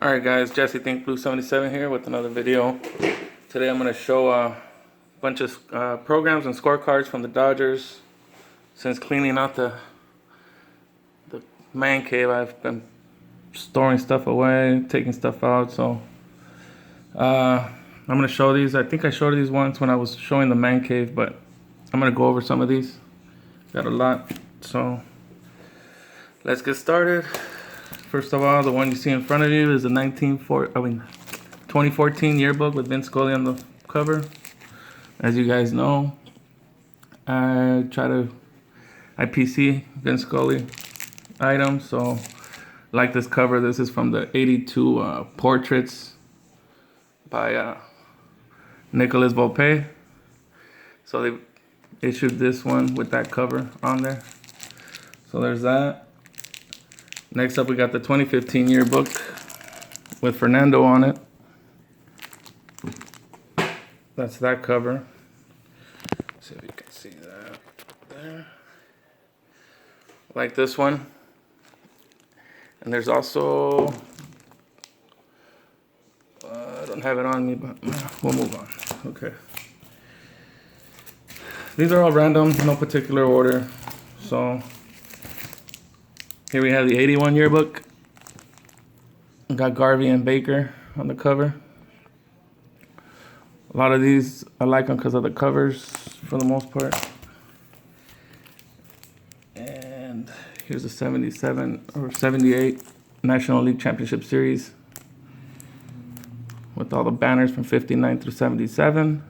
Alright guys, Jesse Think Blue 77 here with another video. Today I'm going to show a bunch of programs and scorecards from the Dodgers. Since cleaning out the man cave, I've been storing stuff away, taking stuff out, so I'm going to show these. I think I showed these once when I was showing the man cave, but I'm going to go over some of these. Got a lot, so let's get started. First of all, the one you see in front of you is the 2014 yearbook with Vin Scully on the cover. As you guys know, I PC Vin Scully items, so like this cover. This is from the 82 portraits by Nicolas Volpe. So they issued this one with that cover on there. So there's that. Next up, we got the 2015 yearbook with Fernando on it. That's that cover. Let's see if you can see that there. Like this one. And there's also, I don't have it on me, but we'll move on. Okay. These are all random, no particular order. So here we have the 81 yearbook. We got Garvey and Baker on the cover. A lot of these, I like them because of the covers for the most part. And here's the 77 or 78 National League Championship Series with all the banners from 59 through 77.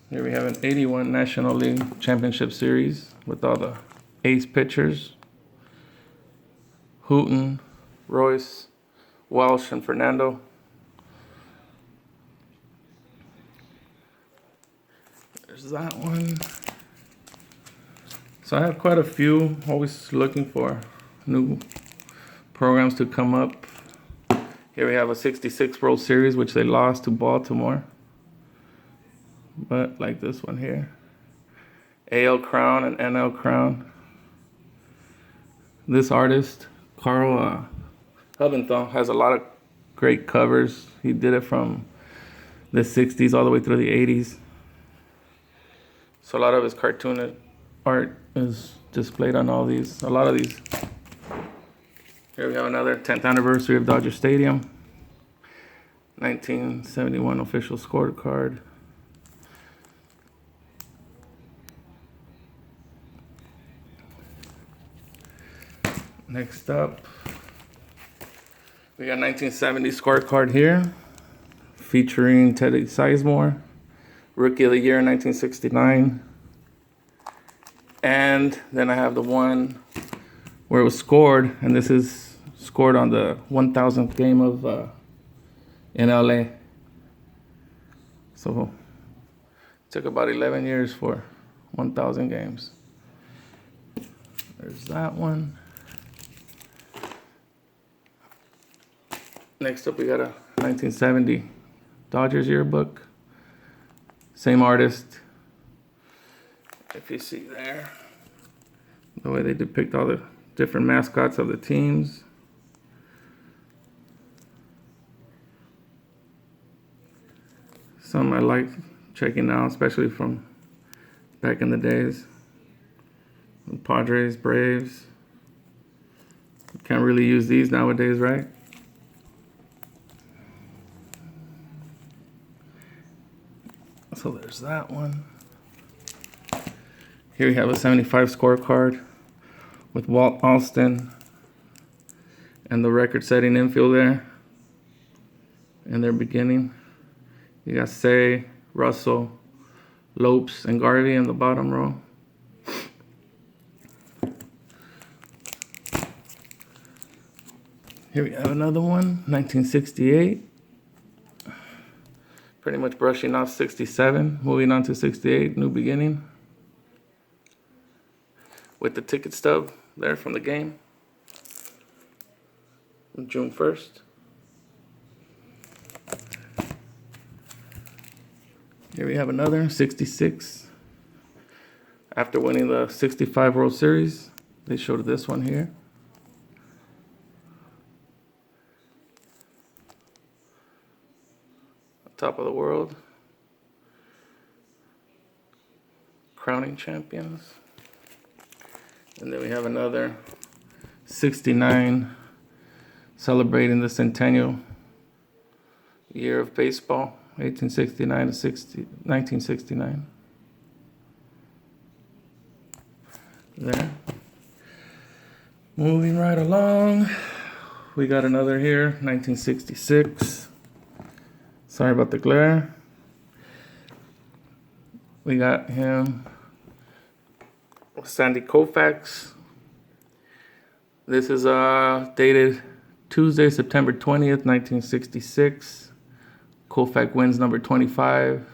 Here we have an 81 National League Championship Series with all the ace pitchers. Houghton, Royce, Welsh, and Fernando. There's that one. So I have quite a few, always looking for new programs to come up. Here we have a 66 World Series, which they lost to Baltimore. But like this one here, AL Crown and NL Crown. This artist, Carl Hubenthal, has a lot of great covers. He did it from the 60s all the way through the 80s. So a lot of his cartoon art is displayed on all these, a lot of these. Here we have another 10th anniversary of Dodger Stadium. 1971 official scorecard. Next up, we got 1970 scorecard here featuring Teddy Sizemore, Rookie of the Year in 1969. And then I have the one where it was scored, and this is scored on the 1000th game of in LA. So it took about 11 years for 1000 games. There's that one. Next up, we got a 1970 Dodgers yearbook. Same artist. If you see there, the way they depict all the different mascots of the teams. Some I like checking out, especially from back in the days. The Padres, Braves. Can't really use these nowadays, right? So there's that one. Here we have a 75 scorecard with Walt Alston and the record-setting infield there in their beginning. You got Say, Russell, Lopes, and Garvey in the bottom row. Here we have another one, 1968. Pretty much brushing off 67, moving on to 68, new beginning. With the ticket stub there from the game. June 1st. Here we have another 66 after winning the 65 World Series. They showed this one here. Top of the world. Crowning champions. And then we have another 69 celebrating the centennial year of baseball, 1869 to 1969. There. Moving right along, we got another here, 1966. Sorry about the glare. We got him, Sandy Koufax. This is dated Tuesday, September 20th, 1966. Koufax wins number 25.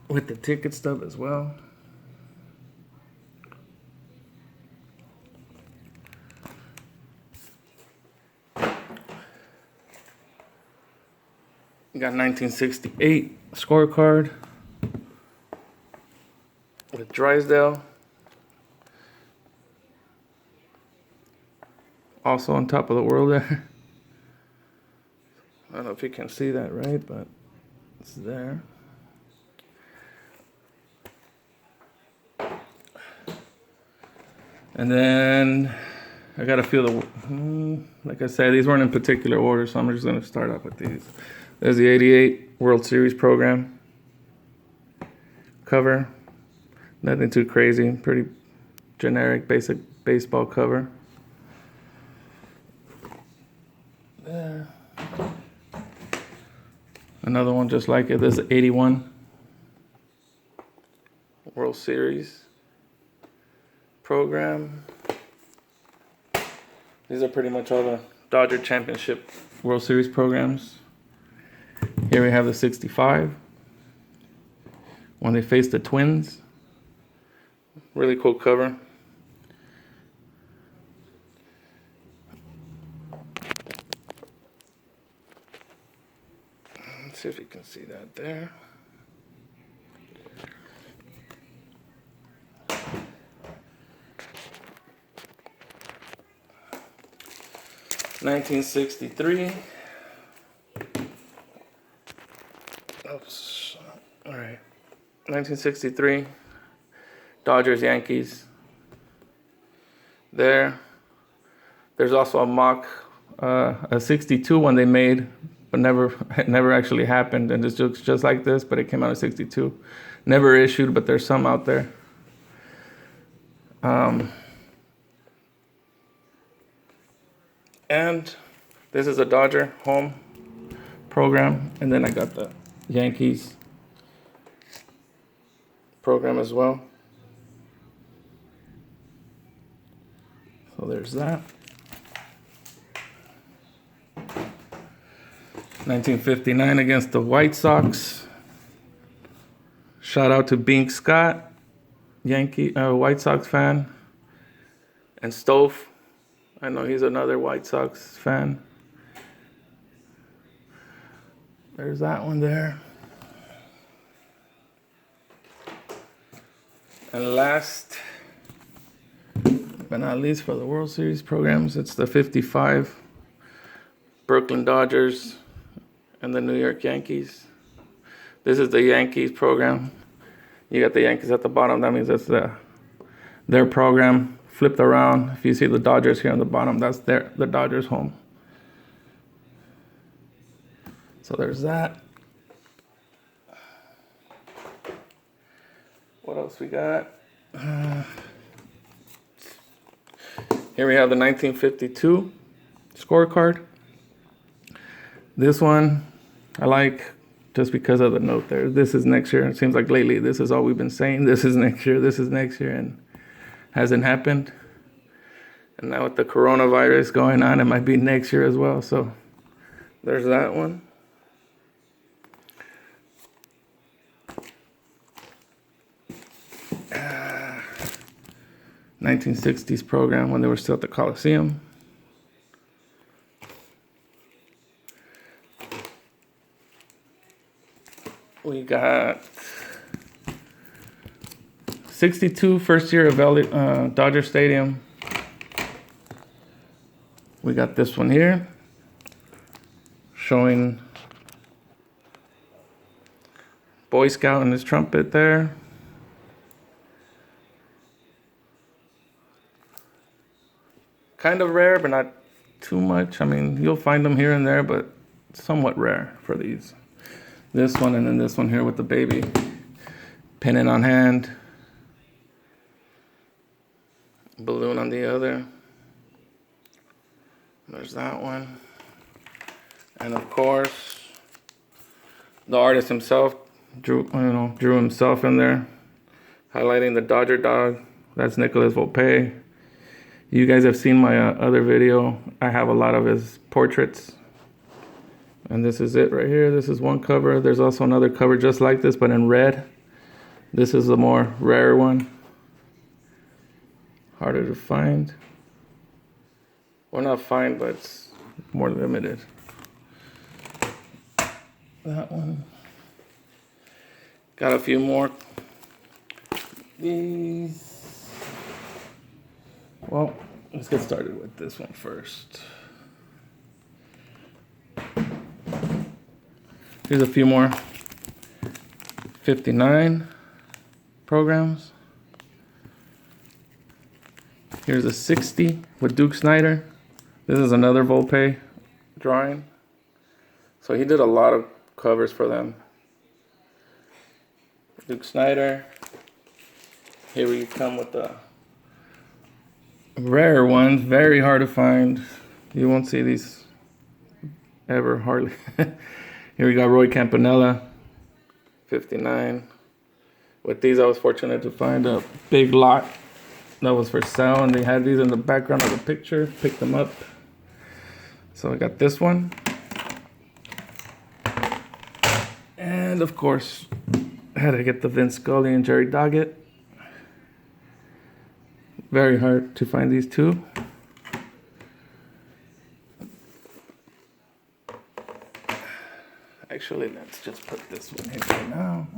With the ticket stub as well. We got 1968 scorecard with Drysdale. Also on top of the world there. I don't know if you can see that right, but it's there. And then I got a few of the, like I said, these weren't in particular order, so I'm just going to start off with these. There's the 88 World Series program cover. Nothing too crazy, pretty generic, basic baseball cover. There. Another one just like it. This is 81 World Series program. These are pretty much all the Dodger Championship World Series programs. Here we have the 65 when they faced the Twins. Really cool cover. Let's see if you can see that there. $1963. Oops. All right. 1963. Dodgers, Yankees. There. There's also a mock, a 62 one they made, but it never actually happened, and it looks just like this, but it came out in 62. Never issued, but there's some out there. And this is a Dodger home program, and then I got the Yankees program as well. So there's that. 1959 against the White Sox. Shout out to Bink Scott, White Sox fan, and Stove. I know he's another White Sox fan. There's that one there. And last but not least for the World Series programs, it's the 55 Brooklyn Dodgers and the New York Yankees. This is the Yankees program. You got the Yankees at the bottom. That means that's their program. Flipped around. If you see the Dodgers here on the bottom, that's the Dodgers home. So there's that. What else we got? Here we have the 1952 scorecard. This one I like just because of the note there. This is next year. It seems like lately this is all we've been saying. This is next year. This is next year, and hasn't happened. And now with the coronavirus going on, it might be next year as well. So there's that one. Uh, 1960s program when they were still at the Coliseum. We got 62 first year of Dodger Stadium. We got this one here showing Boy Scout and his trumpet there. Kind of rare, but not too much. I mean, you'll find them here and there, but somewhat rare for these. This one and then this one here with the baby. Pennant on hand. Balloon on the other. There's that one. And of course, the artist himself drew himself in there, highlighting the Dodger dog. That's Nicholas Volpe. You guys have seen my other video. I have a lot of his portraits. And this is it right here. This is one cover. There's also another cover just like this, but in red. This is the more rare one. Harder to find. Well, not find, but it's more limited. That one. Got a few more. These. Well, let's get started with this one first. Here's a few more 59 programs. Here's a 60 with Duke Snider. This is another Volpe drawing. So he did a lot of covers for them. Duke Snider. Here we come with the rare ones, very hard to find. You won't see these ever, hardly. Here we got Roy Campanella, 59. With these, I was fortunate to find a big lot that was for sale, and they had these in the background of the picture. Picked them up. So I got this one. And of course, I had to get the Vince Scully and Jerry Doggett. Very hard to find these two. Actually, let's just put this one here for now.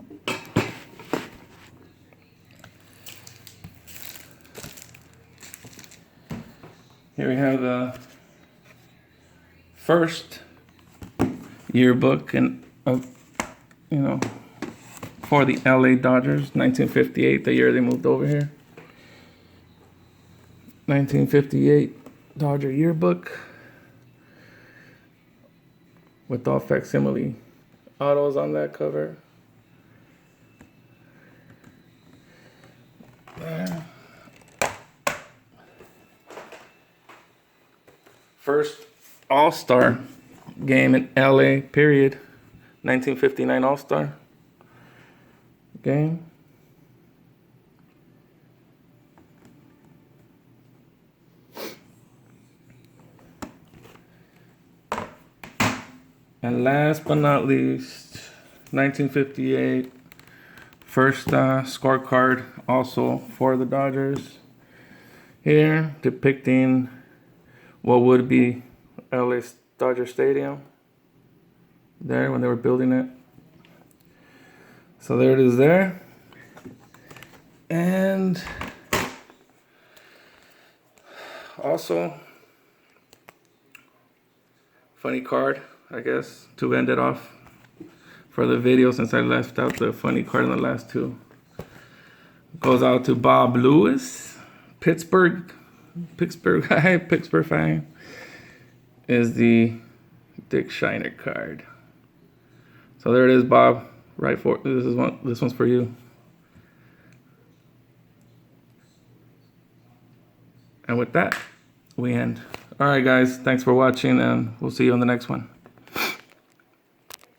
Here we have the first yearbook for the LA Dodgers, 1958, the year they moved over here. 1958 Dodger yearbook with all facsimile autos on that cover. There. First All-Star game in LA, period. 1959 All-Star game. And last but not least, 1958 first scorecard also for the Dodgers. Here depicting what would be LA Dodger Stadium there when they were building it. So there it is there. And also funny card, I guess, to end it off for the video, since I left out the funny card in the last two. Goes out to Bob Lewis, Pittsburgh guy, Pittsburgh fan. Is the Dick Shiner card. So there it is, Bob. Right for this one's for you. And with that, we end. All right, guys. Thanks for watching, and we'll see you on the next one.